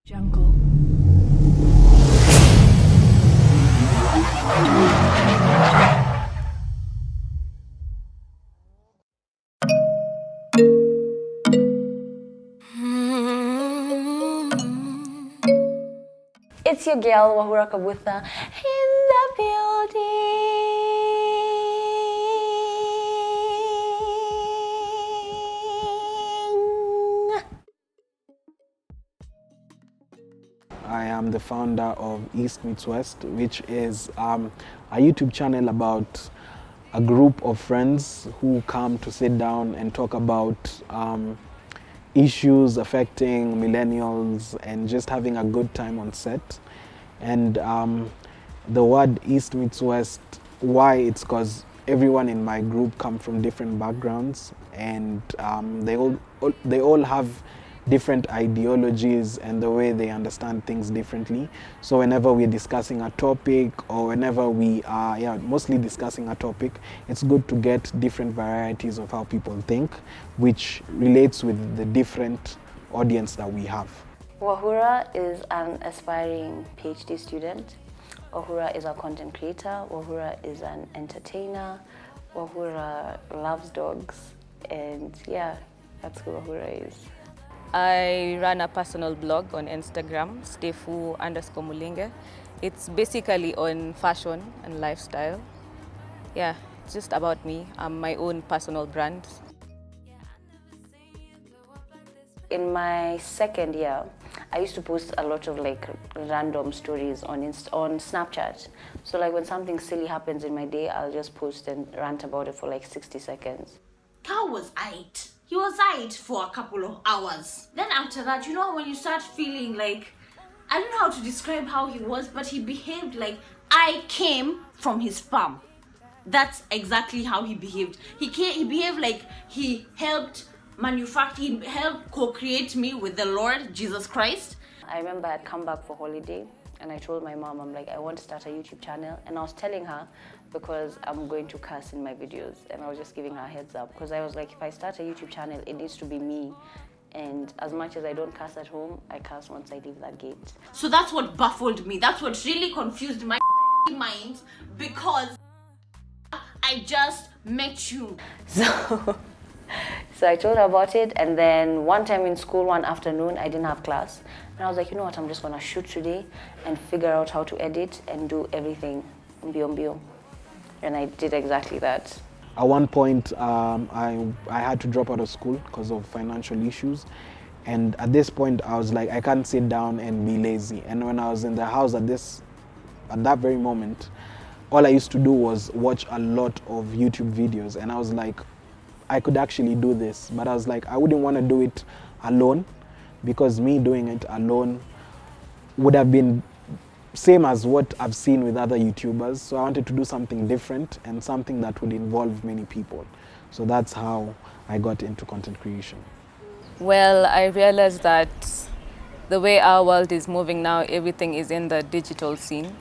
Jungle. It's your girl Wahura Kabutha in the building. I am the founder of East Meets West, which is a YouTube channel about a group of friends who come to sit down and talk about issues affecting millennials and just having a good time on set. And the word East Meets West, why? It's because everyone in my group come from different backgrounds, and they all have different ideologies and the way they understand things differently. So whenever we're discussing a topic, or whenever we are mostly discussing a topic, it's good to get different varieties of how people think, which relates with the different audience that we have. Wahura is an aspiring PhD student. Wahura is a content creator. Wahura is an entertainer. Wahura loves dogs. And yeah, that's who Wahura is. I run a personal blog on Instagram, stefu_mulinge. It's basically on fashion and lifestyle. Yeah, it's just about me. I'm my own personal brand. In my second year, I used to post a lot of like random stories on Snapchat. So like when something silly happens in my day, I'll just post and rant about it for like 60 seconds. Cow was aight. He was aight for a couple of hours. Then after that, you know when you start feeling like, I don't know how to describe how he was, but he behaved like I came from his sperm. That's exactly how he behaved. He behaved like he helped manufacture, he helped co-create me with the Lord Jesus Christ. I remember I'd come back for holiday and I told my mom, I'm like, I want to start a YouTube channel. And I was telling her because I'm going to curse in my videos. And I was just giving her a heads up because I was like, if I start a YouTube channel, it needs to be me. And as much as I don't curse at home, I curse once I leave that gate. So that's what baffled me. That's what really confused my mind, because I just met you. So I told her about it, and then one time in school, one afternoon, I didn't have class. And I was like, you know what, I'm just gonna shoot today and figure out how to edit and do everything mbio. And I did exactly that. At one point, I had to drop out of school because of financial issues. And at this point, I was like, I can't sit down and be lazy. And when I was in the house at that very moment, all I used to do was watch a lot of YouTube videos. And I was like, I could actually do this. But I was like, I wouldn't want to do it alone, because me doing it alone would have been same as what I've seen with other YouTubers. So I wanted to do something different and something that would involve many people. So that's how I got into content creation. Well, I realized that the way our world is moving now, everything is in the digital scene.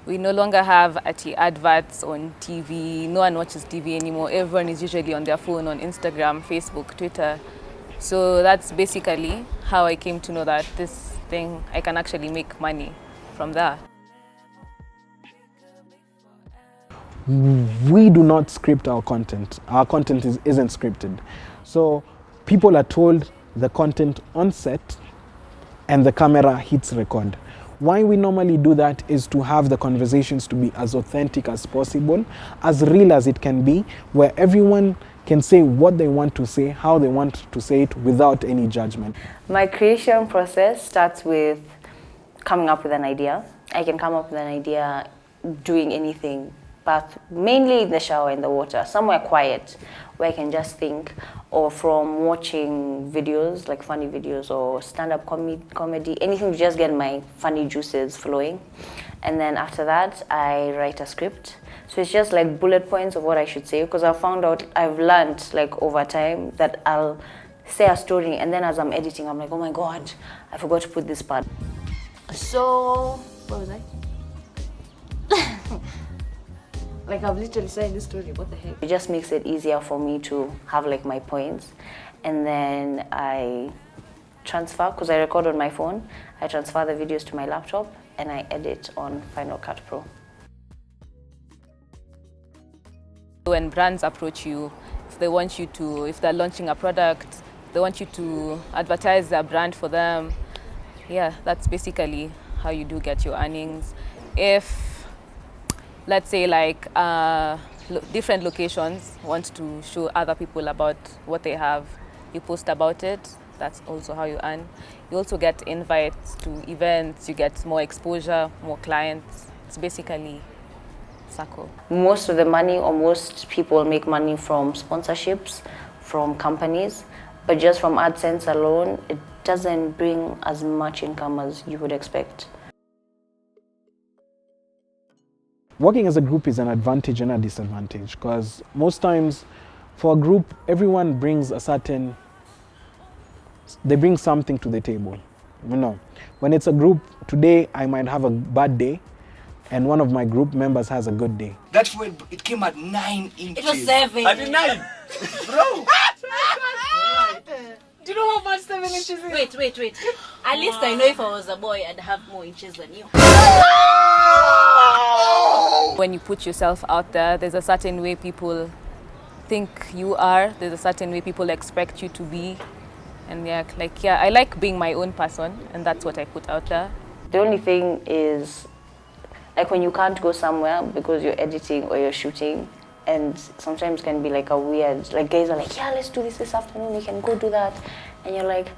We no longer have adverts on TV. No one watches TV anymore. Everyone is usually on their phone, on Instagram, Facebook, Twitter. So that's basically how I came to know that this thing, I can actually make money from that. We do not script our content. Our content isn't scripted. So people are told the content on set and the camera hits record. Why we normally do that is to have the conversations to be as authentic as possible, as real as it can be, where everyone can say what they want to say, how they want to say it, without any judgment. My creation process starts with coming up with an idea. I can come up with an idea doing anything, but mainly in the shower, in the water, somewhere quiet where I can just think, or from watching videos, like funny videos or stand-up comedy, anything to just get my funny juices flowing. And then after that, I write a script. So it's just like bullet points of what I should say, because I've learned like over time that I'll say a story, and then as I'm editing, I'm like, oh my God, I forgot to put this part. So, what was I? Like I've literally said this story, what the heck? It just makes it easier for me to have like my points, and then I transfer, because I record on my phone, I transfer the videos to my laptop and I edit on Final Cut Pro. When brands approach you, if they're launching a product, they want you to advertise their brand for them. Yeah, that's basically how you do get your earnings. If, let's say, like different locations want to show other people about what they have, you post about it. That's also how you earn. You also get invites to events, you get more exposure, more clients. It's basically circle. Most of the money, or most people make money from sponsorships, from companies, but just from AdSense alone, it doesn't bring as much income as you would expect. Working as a group is an advantage and a disadvantage, because most times for a group, everyone brings they bring something to the table. You know, when it's a group, today I might have a bad day and one of my group members has a good day. That way it came at 9 inches. It was 7. I did 9. Bro. Do you know how much 7 inches is? Wait. At least I know if I was a boy, I'd have more inches than you. When you put yourself out there, there's a certain way people think you are. There's a certain way people expect you to be. And I like being my own person, and that's what I put out there. The only thing is, like when you can't go somewhere because you're editing or you're shooting, and sometimes can be like a weird, like guys are like, yeah, let's do this afternoon, we can go do that. And you're like,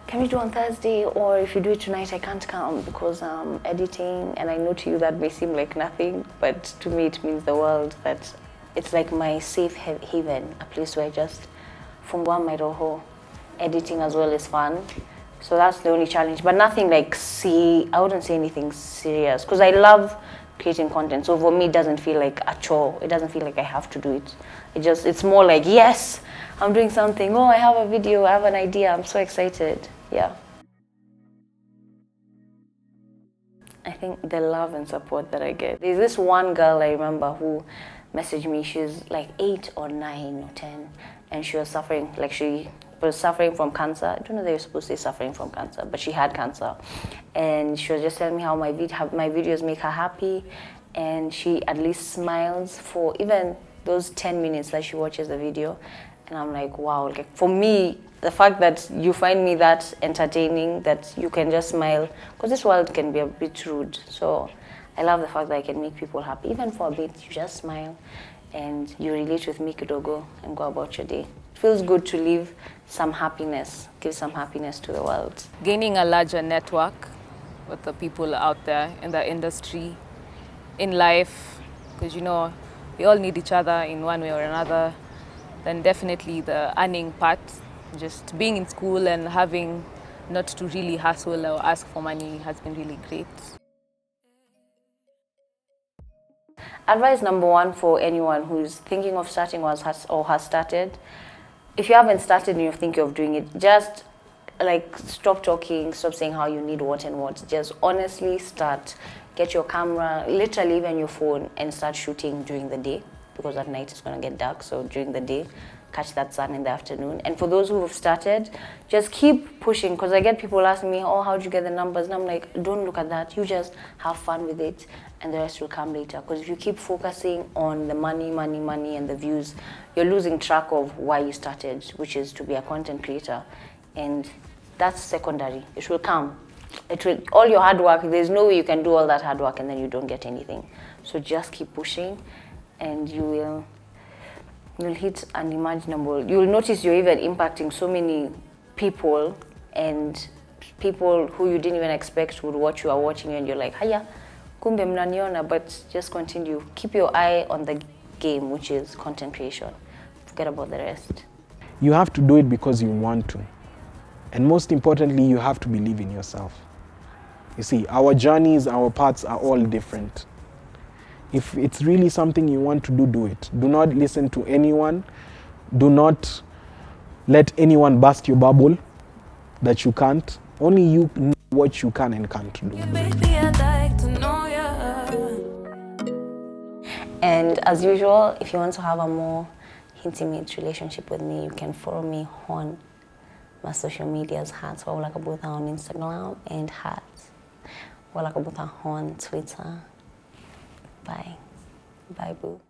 can we do on Thursday? Or if you do it tonight, I can't come because I'm editing. And I know to you that may seem like nothing, but to me it means the world. That it's like my safe haven, a place where I just fungua my roho. Editing as well is fun. So that's the only challenge, but nothing like I wouldn't say anything serious, because I love creating content. So for me, it doesn't feel like a chore. It doesn't feel like I have to do it. It's more like, yes, I'm doing something. Oh, I have a video, I have an idea. I'm so excited. Yeah. I think the love and support that I get. There's this one girl I remember who messaged me. She's like 8 or 9 or 10, and she was suffering, suffering from cancer. I don't know if you're supposed to say suffering from cancer, but she had cancer. And she was just telling me how my videos make her happy, and she at least smiles for even those 10 minutes that she watches the video. And I'm like, wow, like for me, the fact that you find me that entertaining, that you can just smile, because this world can be a bit rude. So I love the fact that I can make people happy. Even for a bit, you just smile and you relate with me kidogo and go about your day. It feels good to leave some happiness, give some happiness to the world. Gaining a larger network with the people out there in the industry, in life, because we all need each other in one way or another. Then definitely the earning part, just being in school and having not to really hustle or ask for money has been really great. Advice number 1 for anyone who's thinking of starting or has started: if you haven't started and you're thinking of doing it, just like stop talking, stop saying how you need what and what. Just honestly start. Get your camera, literally even your phone, and start shooting during the day, because at night it's going to get dark. So during the day, catch that sun in the afternoon. And for those who have started, just keep pushing, because I get people asking me, oh, how did you get the numbers? And I'm like, don't look at that. You just have fun with it, and the rest will come later. Because if you keep focusing on the money, and the views, you're losing track of why you started, which is to be a content creator. And that's secondary. It will come. All your hard work, there's no way you can do all that hard work and then you don't get anything. So just keep pushing, and you'll hit unimaginable. You'll notice you're even impacting so many people, and people who you didn't even expect would watch you are watching you, and you're like, haya, kumbe mnaniona. But just continue. Keep your eye on the game, which is content creation. Forget about the rest. You have to do it because you want to. And most importantly, you have to believe in yourself. You see, our journeys, our paths are all different. If it's really something you want to do, do it. Do not listen to anyone. Do not let anyone burst your bubble that you can't. Only you know what you can and can't do. And as usual, if you want to have a more intimate relationship with me, you can follow me on My social medias, Hearts Wawula Kabutha on Instagram and Hearts Wawula Kabutha on Twitter. Bye. Bye, boo.